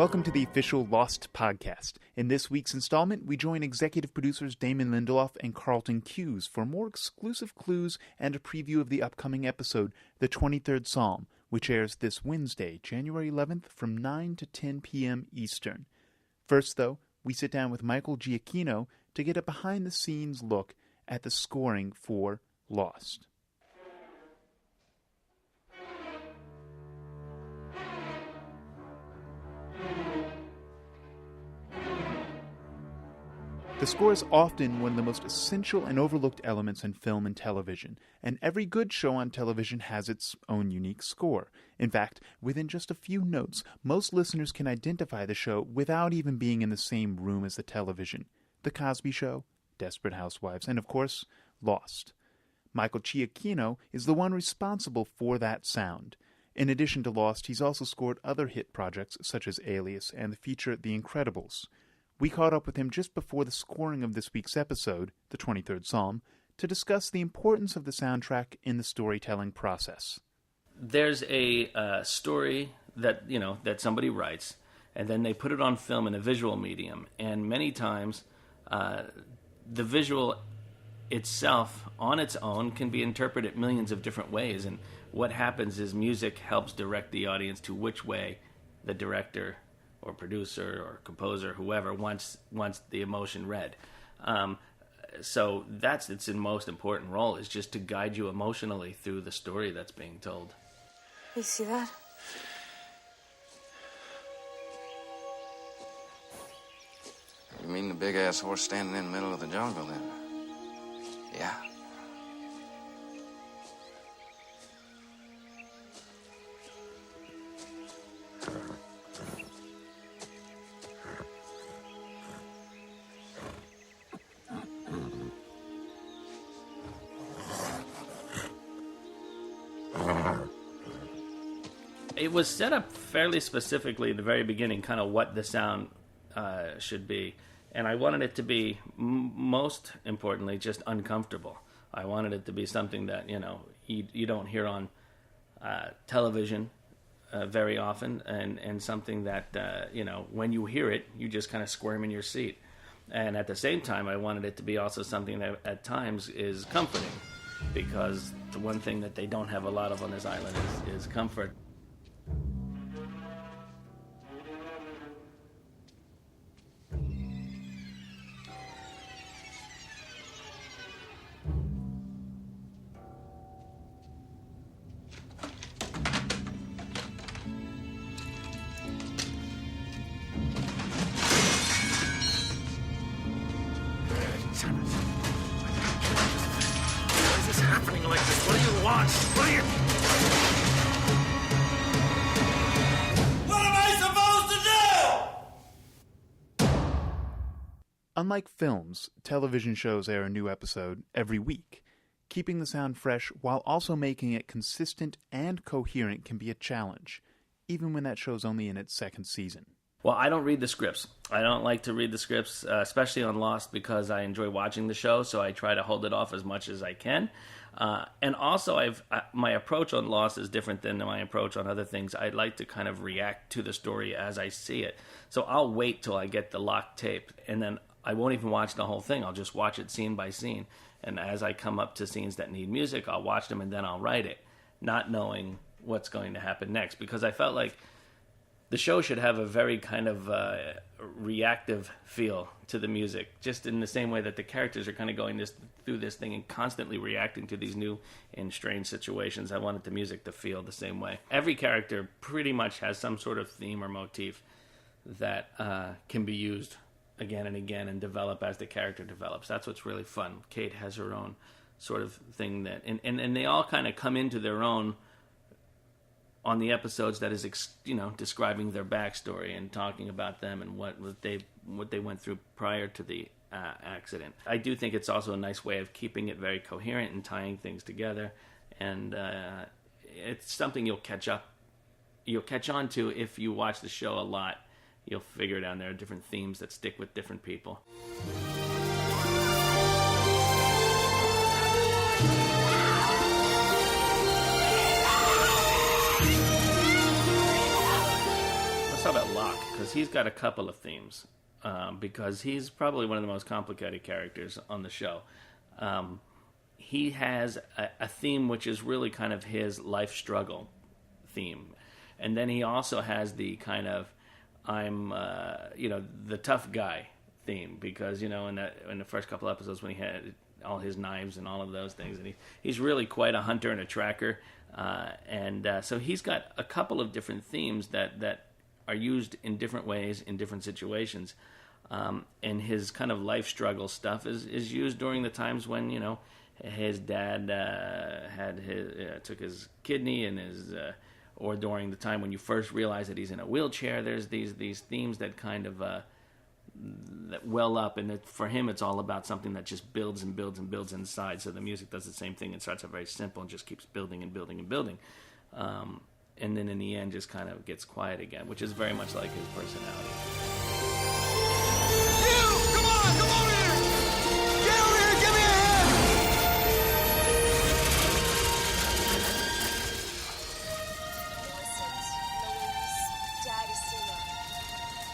Welcome to the official Lost podcast. In this week's installment, we join executive producers Damon Lindelof and Carlton Cuse for more exclusive clues and a preview of the upcoming episode, The 23rd Psalm, which airs this Wednesday, January 11th from 9 to 10 p.m. Eastern. First, though, we sit down with Michael Giacchino to get a behind-the-scenes look at the scoring for Lost. The score is often one of the most essential and overlooked elements in film and television, and every good show on television has its own unique score. In fact, within just a few notes, most listeners can identify the show without even being in the same room as the television. The Cosby Show, Desperate Housewives, and of course, Lost. Michael Giacchino is the one responsible for that sound. In addition to Lost, he's also scored other hit projects such as Alias and the feature The Incredibles. We caught up with him just before the scoring of this week's episode, The 23rd Psalm, to discuss the importance of the soundtrack in the storytelling process. There's a story that somebody writes, and then they put it on film in a visual medium. And many times, the visual itself, on its own, can be interpreted millions of different ways. And what happens is music helps direct the audience to which way the director or producer or composer, whoever, wants the emotion read. So that's its most important role, is just to guide you emotionally through the story that's being told. You see that? You mean the big-ass horse standing in the middle of the jungle, then? Yeah. It was set up fairly specifically at the very beginning, kind of what the sound should be. And I wanted it to be, most importantly, just uncomfortable. I wanted it to be something that, you don't hear on television very often, and something that, when you hear it, you just kind of squirm in your seat. And at the same time, I wanted it to be also something that at times is comforting, because the one thing that they don't have a lot of on this island is comfort. Unlike films, television shows air a new episode every week. Keeping the sound fresh while also making it consistent and coherent can be a challenge, even when that show's only in its second season. Well, I don't read the scripts. I don't like to read the scripts, especially on Lost, because I enjoy watching the show, so I try to hold it off as much as I can. And also, my approach on Lost is different than my approach on other things. I like to kind of react to the story as I see it. So I'll wait till I get the locked tape, and then I won't even watch the whole thing. I'll just watch it scene by scene. And as I come up to scenes that need music, I'll watch them and then I'll write it, not knowing what's going to happen next. Because I felt like the show should have a very kind of reactive feel to the music, just in the same way that the characters are kind of going through this thing and constantly reacting to these new and strange situations. I wanted the music to feel the same way. Every character pretty much has some sort of theme or motif that can be used again and again and develop as the character develops. That's what's really fun. Kate has her own sort of thing that, and they all kind of come into their own on the episodes that is, describing their backstory and talking about them and what they went through prior to the accident. I do think it's also a nice way of keeping it very coherent and tying things together, and it's something you'll catch on to if you watch the show a lot. You'll figure it out. There are different themes that stick with different people. talk about Locke, because he's got a couple of themes, because he's probably one of the most complicated characters on the show. He has a theme which is really kind of his life struggle theme. And then he also has the kind of, the tough guy theme, because, in the first couple episodes when he had all his knives and all of those things, and he's really quite a hunter and a tracker. So he's got a couple of different themes that are used in different ways in different situations. And his kind of life struggle stuff is used during the times when, his dad took his kidney, and or during the time when you first realize that he's in a wheelchair. There's these themes that kind of that well up, and for him it's all about something that just builds and builds and builds inside. So the music does the same thing. It starts out very simple and just keeps building and building and building, and then in the end just kind of gets quiet again, which is very much like his personality. Come over here! Get over here! Give me a hand!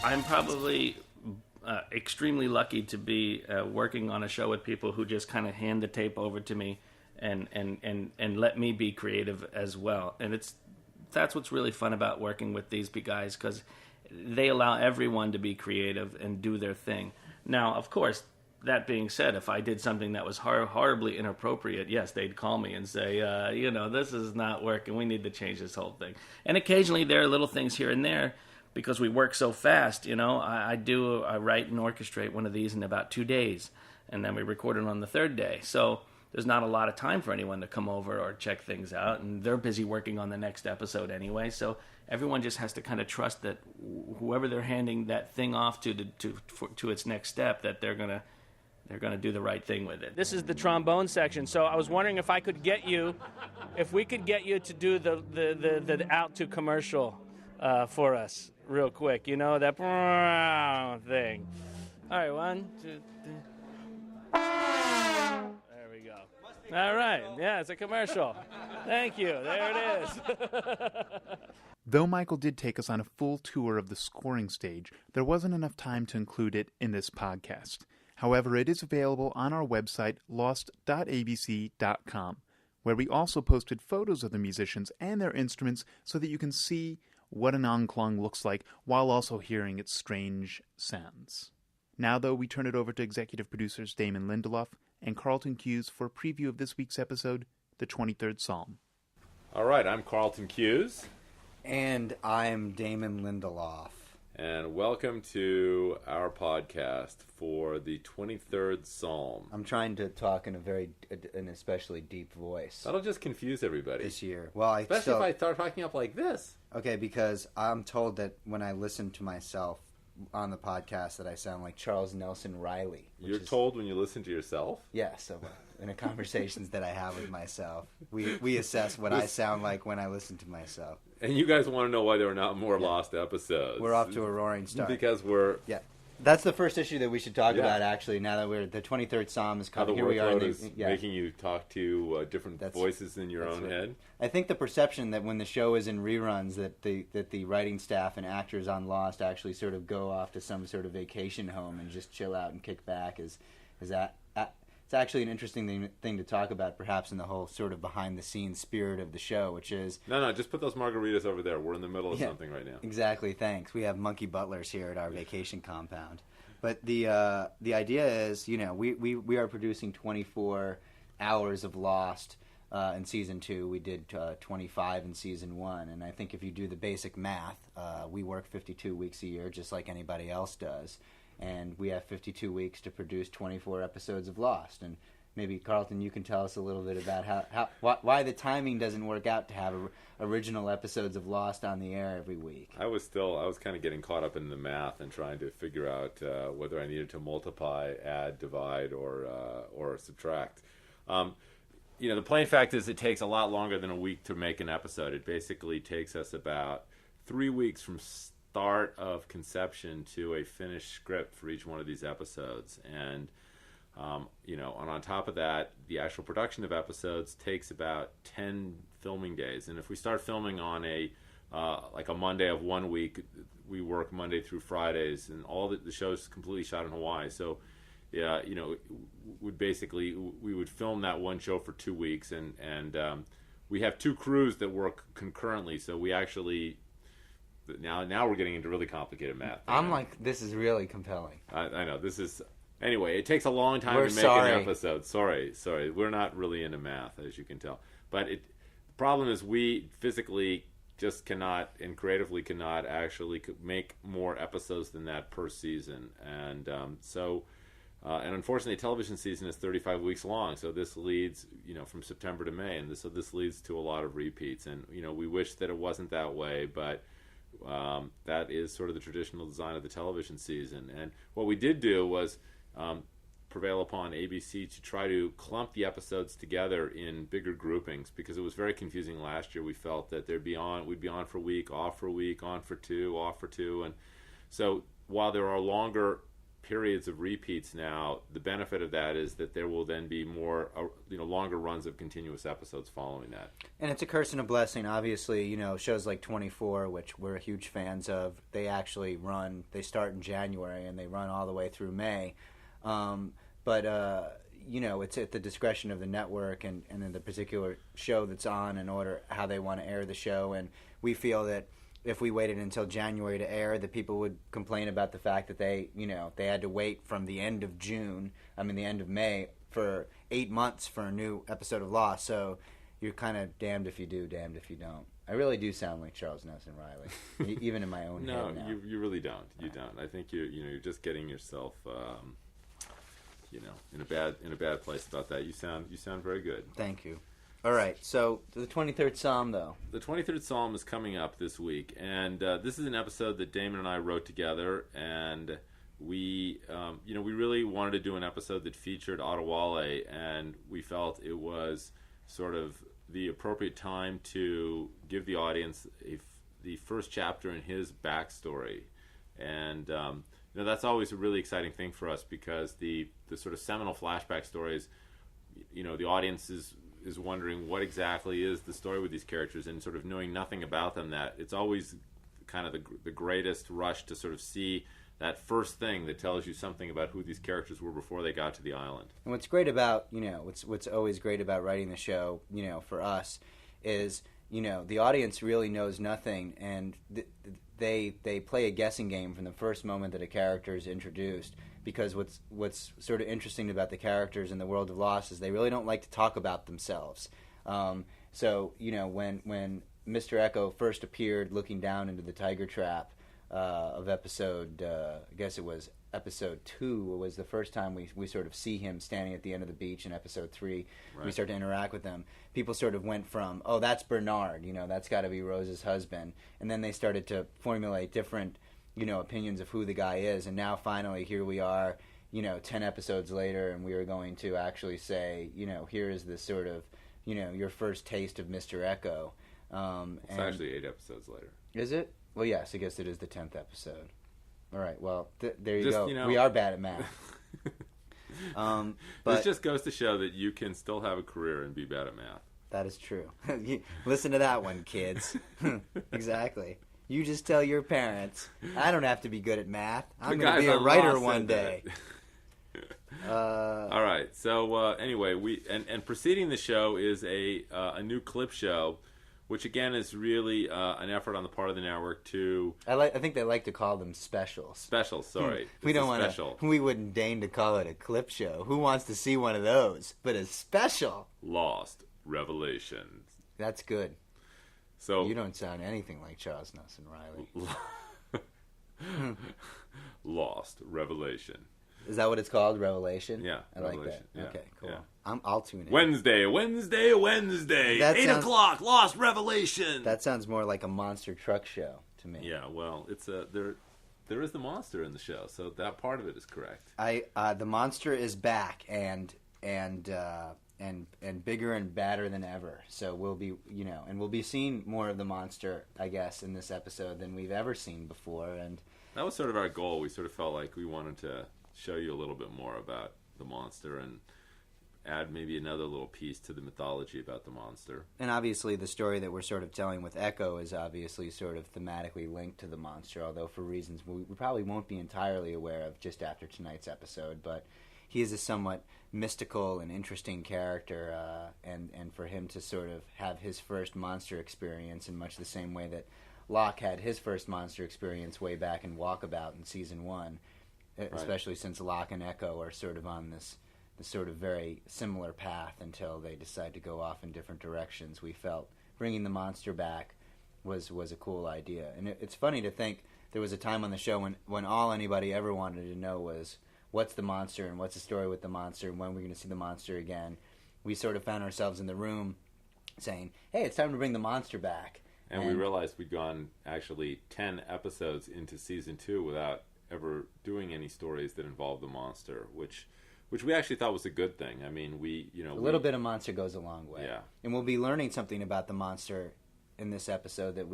I'm probably extremely lucky to be working on a show with people who just kind of hand the tape over to me and let me be creative as well. And that's what's really fun about working with these guys, because they allow everyone to be creative and do their thing. Now, of course, that being said, if I did something that was horribly inappropriate, yes, they'd call me and say, this is not working. We need to change this whole thing. And occasionally there are little things here and there, because we work so fast. I write and orchestrate one of these in about 2 days, and then we record it on the third day. So there's not a lot of time for anyone to come over or check things out, and they're busy working on the next episode anyway. So everyone just has to kind of trust that whoever they're handing that thing off to its next step, that they're gonna do the right thing with it. This is the trombone section. So I was wondering if we could get you to do the out to commercial for us real quick. That thing. All right, 1, 2, 3. There we go. All right. Yeah, it's a commercial. Thank you. There it is. Though Michael did take us on a full tour of the scoring stage, there wasn't enough time to include it in this podcast. However, it is available on our website, lost.abc.com, where we also posted photos of the musicians and their instruments so that you can see what an onclung looks like while also hearing its strange sounds. Now, though, we turn it over to executive producers Damon Lindelof and Carlton Cuse for a preview of this week's episode, The 23rd Psalm. All right, I'm Carlton Cuse. And I'm Damon Lindelof. And welcome to our podcast for the 23rd Psalm. I'm trying to talk in an especially deep voice. That'll just confuse everybody. This year. Well, especially if I start talking up like this. Okay, because I'm told that when I listen to myself on the podcast that I sound like Charles Nelson Riley. You're told when you listen to yourself? Yes, in the conversations that I have with myself. We assess what I sound like when I listen to myself. And you guys want to know why there are not more lost episodes. We're off to a roaring start. Because we're... Yeah. That's the first issue that we should talk about, actually, now that the 23rd Psalm is coming. How the workload is making you talk to different voices in your own head. I think the perception that when the show is in reruns, that the writing staff and actors on Lost actually sort of go off to some sort of vacation home and just chill out and kick back is that... It's actually an interesting thing to talk about, perhaps, in the whole sort of behind-the-scenes spirit of the show, which is... No, just put those margaritas over there. We're in the middle of something right now. Exactly, thanks. We have monkey butlers here at our vacation compound. But the idea is, we are producing 24 hours of Lost in Season 2. We did 25 in Season 1. And I think if you do the basic math, we work 52 weeks a year, just like anybody else does. And we have 52 weeks to produce 24 episodes of Lost. And maybe, Carlton, you can tell us a little bit about why the timing doesn't work out to have original episodes of Lost on the air every week. I was kind of getting caught up in the math and trying to figure out whether I needed to multiply, add, divide, or subtract. The plain fact is it takes a lot longer than a week to make an episode. It basically takes us about 3 weeks from start of conception to a finished script for each one of these episodes, and and on top of that, the actual production of episodes takes about 10 filming days. And if we start filming on a Monday of 1 week, we work Monday through Fridays, and all the show's completely shot in Hawaii. So, yeah, we would film that one show for 2 weeks, and we have two crews that work concurrently. So we actually now we're getting into really complicated math. I'm like, this is really compelling. I know this is. Anyway, it takes a long time We're to make sorry. an episode. Sorry. We're not really into math, as you can tell. But the problem is we physically just cannot and creatively cannot actually make more episodes than that per season. And and unfortunately, a television season is 35 weeks long. So this leads, from September to May. And so this leads to a lot of repeats. And, we wish that it wasn't that way, but that is sort of the traditional design of the television season. And what we did do was prevail upon ABC to try to clump the episodes together in bigger groupings, because it was very confusing last year. We felt that we'd be on for a week, off for a week, on for two, off for two. And so while there are longer periods of repeats now, the benefit of that is that there will then be more longer runs of continuous episodes following that. And it's a curse and a blessing. Obviously, shows like 24, which we're huge fans of, they start in January and they run all the way through May. But it's at the discretion of the network and then the particular show that's on in order how they want to air the show. And we feel that if we waited until January to air, that people would complain about the fact that they had to wait from the end of the end of May for 8 months for a new episode of Lost. So you're kind of damned if you do, damned if you don't. I really do sound like Charles Nelson Riley, even in my own head now. No, you really don't. You don't. I think you're just getting yourself in a bad place about that. You sound very good. Thank you. All right, so the 23rd Psalm, though. The 23rd Psalm is coming up this week, and this is an episode that Damon and I wrote together, and we really wanted to do an episode that featured Adewale, and we felt it was sort of the appropriate time to give the audience the first chapter in his backstory, and that's always a really exciting thing for us, because the sort of seminal flashback stories, the audience is wondering what exactly is the story with these characters, and sort of knowing nothing about them, that it's always kind of the greatest rush to sort of see that first thing that tells you something about who these characters were before they got to the island. And what's great about, what's always great about writing the show, for us, is, the audience really knows nothing, and they play a guessing game from the first moment that a character is introduced. Because what's sort of interesting about the characters in the world of Lost is they really don't like to talk about themselves. So when Mr. Echo first appeared looking down into the tiger trap of episode, I guess it was episode 2, was the first time we sort of see him standing at the end of the beach. In episode 3, right. We start to interact with them. People sort of went from, oh, that's Bernard, that's got to be Rose's husband, and then they started to formulate different opinions of who the guy is, and now finally here we are, 10 episodes later, and we are going to actually say, here is this sort of, your first taste of Mr. Echo. It's actually 8 episodes later. Is it? Well, yes, I guess it is the 10th episode. All right, well, there you just, go. We are bad at math. But this just goes to show that you can still have a career and be bad at math. That is true. Listen to that one, kids. Exactly. You just tell your parents, I don't have to be good at math. I'm going to be a writer one day. All right. So anyway, and preceding the show is a new clip show, which again is really an effort on the part of the network to. I think they like to call them specials. Specials. Sorry, we don't want to. We wouldn't deign to call it a clip show. Who wants to see one of those? But a special. Lost Revelations. That's good. So you don't sound anything like Charles Nelson Riley. Lost Revelation. Is that what it's called? Revelation? Yeah. I like that. Yeah, okay, cool. Yeah. I'll tune in. Wednesday. 8 o'clock. Lost Revelation. That sounds more like a monster truck show to me. Yeah. Well, it's there is the monster in the show, so that part of it is correct. The monster is back and bigger and badder than ever. So we'll be seeing more of the monster, I guess, in this episode than we've ever seen before. And that was sort of our goal. We sort of felt like we wanted to show you a little bit more about the monster, and add maybe another little piece to the mythology about the monster. And obviously the story that we're sort of telling with Echo is obviously sort of thematically linked to the monster, although for reasons we probably won't be entirely aware of just after tonight's episode. But he is a somewhat mystical and interesting character, and for him to sort of have his first monster experience in much the same way that Locke had his first monster experience way back in Walkabout in Season 1, especially since Locke and Echo are sort of on this sort of very similar path until they decide to go off in different directions. We felt bringing the monster back was a cool idea. And it's funny to think there was a time on the show when all anybody ever wanted to know was what's the monster and what's the story with the monster and when we're going to see the monster again. We sort of found ourselves in the room saying, hey, it's time to bring the monster back. And we realized we'd gone actually 10 episodes into Season 2 without ever doing any stories that involved the monster, which we actually thought was a good thing. I mean, a little bit of monster goes a long way. Yeah. And we'll be learning something about the monster in this episode that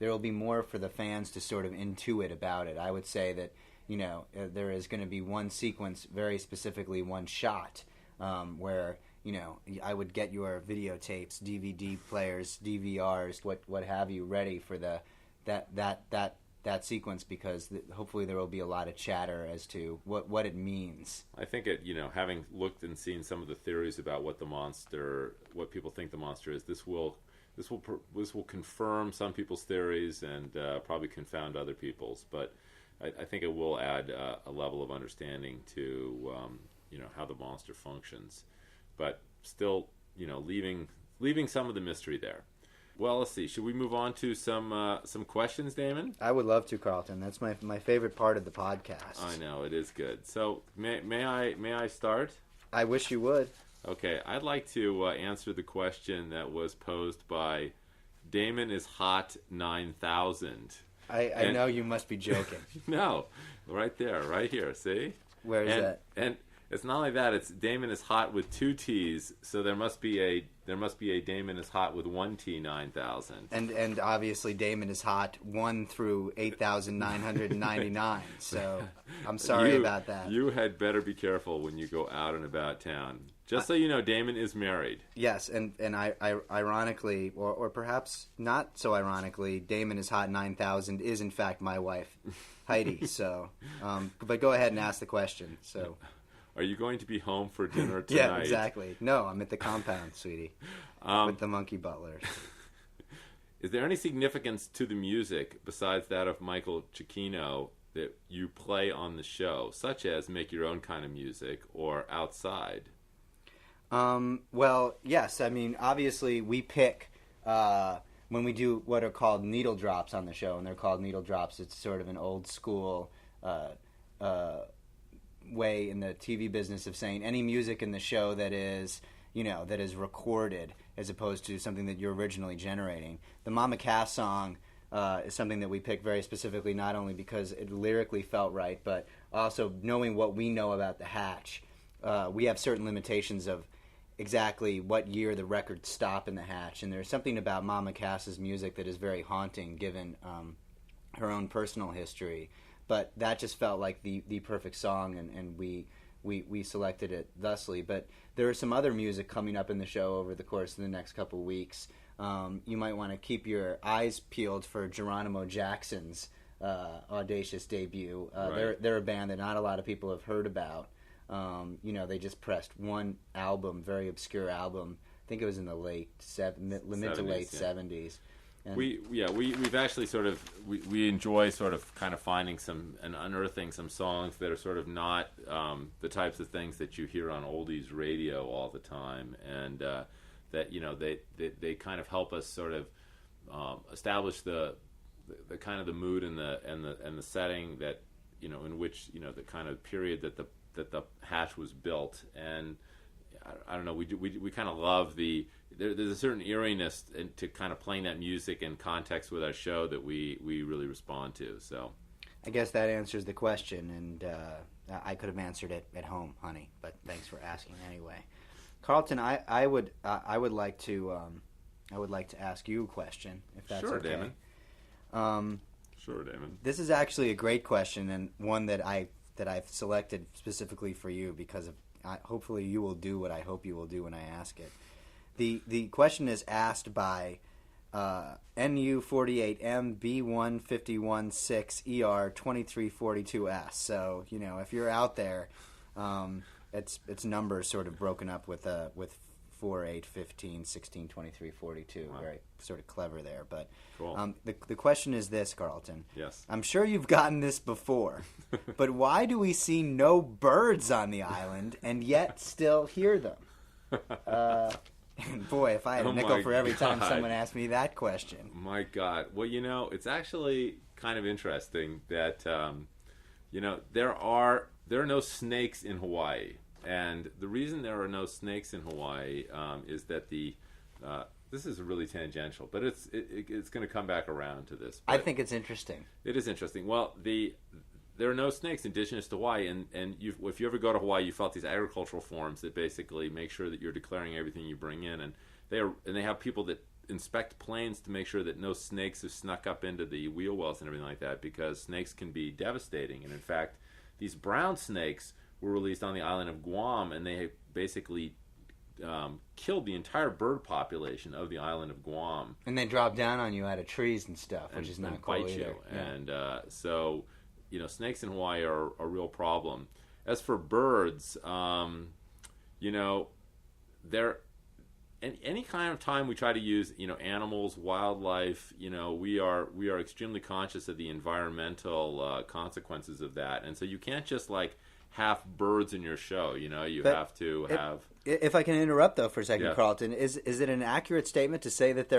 there will be more for the fans to sort of intuit about it. I would say that, there is going to be one sequence, very specifically one shot, where, I would get your videotapes, DVD players, DVRs, what have you, ready for that sequence, because hopefully there will be a lot of chatter as to what it means. I think having looked and seen some of the theories about what people think the monster is, this will confirm some people's theories and probably confound other people's. But I think it will add a level of understanding to how the monster functions, but still leaving some of the mystery there. Well, let's see. Should we move on to some questions, Damon? I would love to, Carlton. That's my favorite part of the podcast. I know, it is good. So may I start? I wish you would. Okay, I'd like to answer the question that was posed by Damon is Hot 9000. I know you must be joking. No, right there, right here. See? Where is that? And it's not like that. It's Damon is Hot with 2 T's. So there must be a Damon is Hot with 1 T 9000. And obviously Damon is Hot 1 through 8,999. So I'm sorry about that. You had better be careful when you go out and about town. Just so you know, Damon is married. Yes, and I ironically, or perhaps not so ironically, Damon is Hot 9000 is in fact my wife, Heidi. So, but go ahead and ask the question. So, are you going to be home for dinner tonight? Yeah, exactly. No, I'm at the compound, sweetie, with the monkey butlers. Is there any significance to the music besides that of Michael Cicchino that you play on the show, such as make your own kind of music or outside? Well, yes. I mean, obviously, we pick when we do what are called needle drops on the show, and they're called needle drops. It's sort of an old school way in the TV business of saying any music in the show that is recorded as opposed to something that you're originally generating. The Mama Cass song is something that we picked very specifically, not only because it lyrically felt right, but also knowing what we know about the Hatch. We have certain limitations of exactly what year the records stop in the Hatch, and there's something about Mama Cass's music that is very haunting given her own personal history. But that just felt like the perfect song, and we selected it thusly. But there is some other music coming up in the show over the course of the next couple weeks. You might want to keep your eyes peeled for Geronimo Jackson's audacious debut. Right. They're a band that not a lot of people have heard about. They just pressed one album, very obscure album. I think it was in the mid to late 70s. And we've actually sort of we enjoy sort of kind of finding some and unearthing some songs that are sort of not the types of things that you hear on oldies radio all the time, and that they kind of help us sort of establish the kind of the mood and the setting that in which the kind of period that the Hatch was built. And I don't know, we kind of love there's a certain eeriness to kind of playing that music in context with our show that we really respond to. So I guess that answers the question, and I could have answered it at home, honey, but thanks for asking anyway. Carlton, I would like to ask you a question, if that's sure, okay. Damon. Sure, Damon. This is actually a great question, and one that I've selected specifically for you because of hopefully you will do what I hope you will do when I ask it. The question is asked by NU48MB1516ER2342S. So, if you're out there, it's numbers sort of broken up with 4, 8, 15, 16, 23, 42. Wow. Very sort of clever there. But cool. The question is this, Carlton. Yes. I'm sure you've gotten this before, but why do we see no birds on the island and yet still hear them? Boy, if I had a nickel for every time someone asked me that question. My God. Well, it's actually kind of interesting that, there are no snakes in Hawaii. And the reason there are no snakes in Hawaii is that this is really tangential, but it's going to come back around to this. I think it's interesting. It is interesting. Well, there are no snakes indigenous to Hawaii, and if you ever go to Hawaii, you fill out these agricultural forms that basically make sure that you're declaring everything you bring in, and they have people that inspect planes to make sure that no snakes have snuck up into the wheel wells and everything like that, because snakes can be devastating. And in fact, these brown snakes were released on the island of Guam, and they basically killed the entire bird population of the island of Guam. And they drop down on you out of trees and stuff, which is not cool bite either. You. Yeah. And so, snakes in Hawaii are a real problem. As for birds, they're any kind of time we try to use, animals, wildlife, we are extremely conscious of the environmental consequences of that, and so you can't just have birds in your show. You have to have. If I can interrupt though for a second, Yeah. Carlton, is it an accurate statement to say that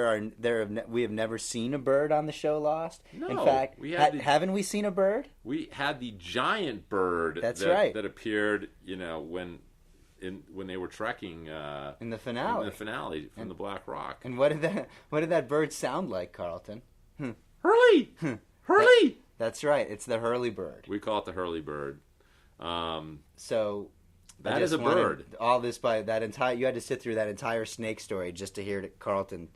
we have never seen a bird on the show Lost? No, in fact, haven't we seen a bird? We had the giant bird. That's right. That appeared, when they were trekking In the finale. In the finale from the Black Rock. And what did that bird sound like, Carlton? Hurley, Hurley. That's right. It's the Hurley bird. We call it the Hurley bird. So that is a bird. All this by that entire. You had to sit through that entire snake story just to hear Carlton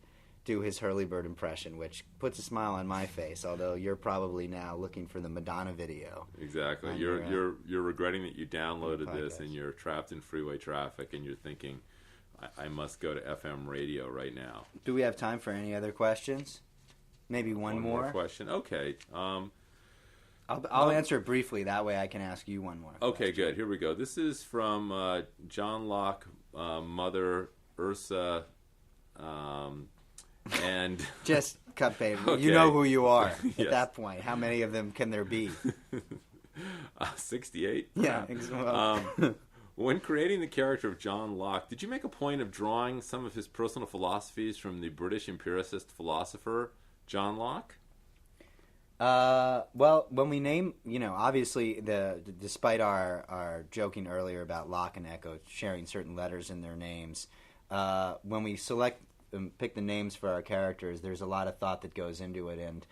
do his Hurley bird impression, which puts a smile on my face. Although you're probably now looking for the Madonna video. Exactly. You're regretting that you downloaded this, and you're trapped in freeway traffic, and you're thinking, I must go to FM radio right now. Do we have time for any other questions? Maybe one more question. Okay. I'll answer it briefly. That way I can ask you one more. Okay, good. Here we go. This is from John Locke, Mother Ursa, and just cut, baby. Okay. You know who you are Yes. at that point. How many of them can there be? 68. Yeah. When creating the character of John Locke, did you make a point of drawing some of his personal philosophies from the British empiricist philosopher John Locke? Well, when we name, obviously, despite our joking earlier about Locke and Echo sharing certain letters in their names, when we select and pick the names for our characters, there's a lot of thought that goes into it, and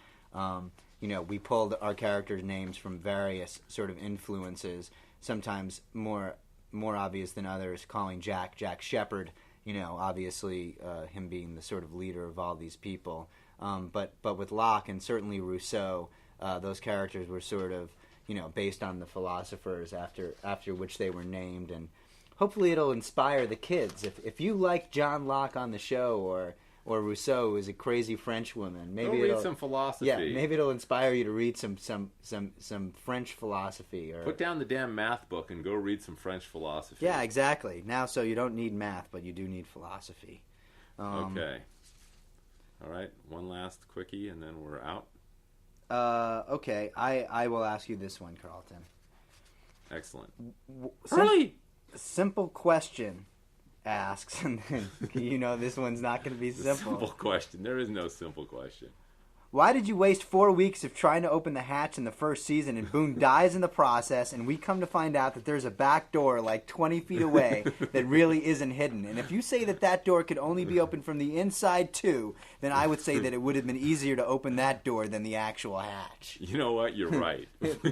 we pulled our characters' names from various sort of influences, sometimes more obvious than others. Calling Jack Shepherd, obviously him being the sort of leader of all these people. But with Locke and certainly Rousseau, those characters were sort of, based on the philosophers after which they were named, and hopefully it'll inspire the kids. If you like John Locke on the show, or Rousseau, who is a crazy French woman, maybe read some philosophy. Yeah, maybe it'll inspire you to read some French philosophy. Or put down the damn math book and go read some French philosophy. Yeah, exactly. Now, so you don't need math, but you do need philosophy. Okay. All right, one last quickie, and then we're out. Okay, I will ask you this one, Carlton. Excellent. Early! Simple question asks, and then this one's not going to be simple. Simple question. There is no simple question. Why did you waste 4 weeks of trying to open the hatch in the first season, and Boone dies in the process, and we come to find out that there's a back door like 20 feet away that really isn't hidden? And if you say that door could only be opened from the inside too, then I would say that it would have been easier to open that door than the actual hatch. You know what? You're right.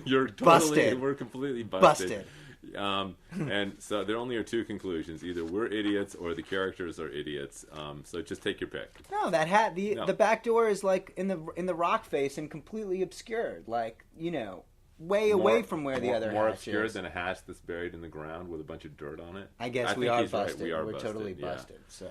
You're totally Busted. We're completely busted. Busted. And so there only are two conclusions: either we're idiots or the characters are idiots. So just take your pick. No, that hat. The back door is like in the rock face and completely obscured. Like way away from where the other more hatch obscure is. than a hatch that's buried in the ground with a bunch of dirt on it. I guess we think are he's right. busted. We are We're busted, totally yeah. busted. So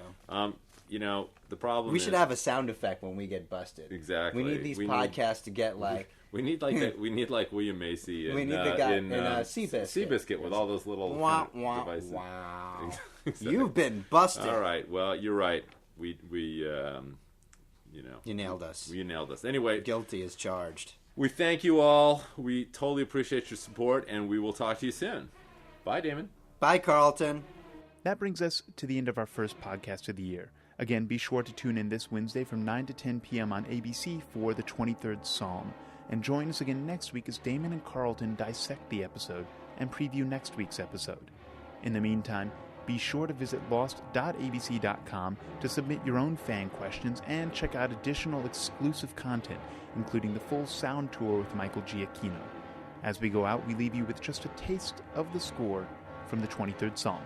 You know, the problem we is, should have a sound effect when we get busted. Exactly. We need these We need- podcasts to get like. we need like that. We need like William Macy. We need the guy in Seabiscuit. Seabiscuit with all those little Wah, kind of wah, devices. wow. Exactly. You've been busted. All right. Well, you're right. We you know, You nailed us. you nailed us. Anyway, Guilty as charged. we thank you all. We totally appreciate your support, and we will talk to you soon. Bye, Damon. Bye, Carlton. That brings us to the end of our first podcast of the year. Again, be sure to tune in this Wednesday from 9 to 10 p.m. on ABC for the 23rd Psalm. And join us again next week as Damon and Carlton dissect the episode and preview next week's episode. In the meantime, be sure to visit lost.abc.com to submit your own fan questions and check out additional exclusive content, including the full sound tour with Michael Giacchino. As we go out, we leave you with just a taste of the score from the 23rd Psalm.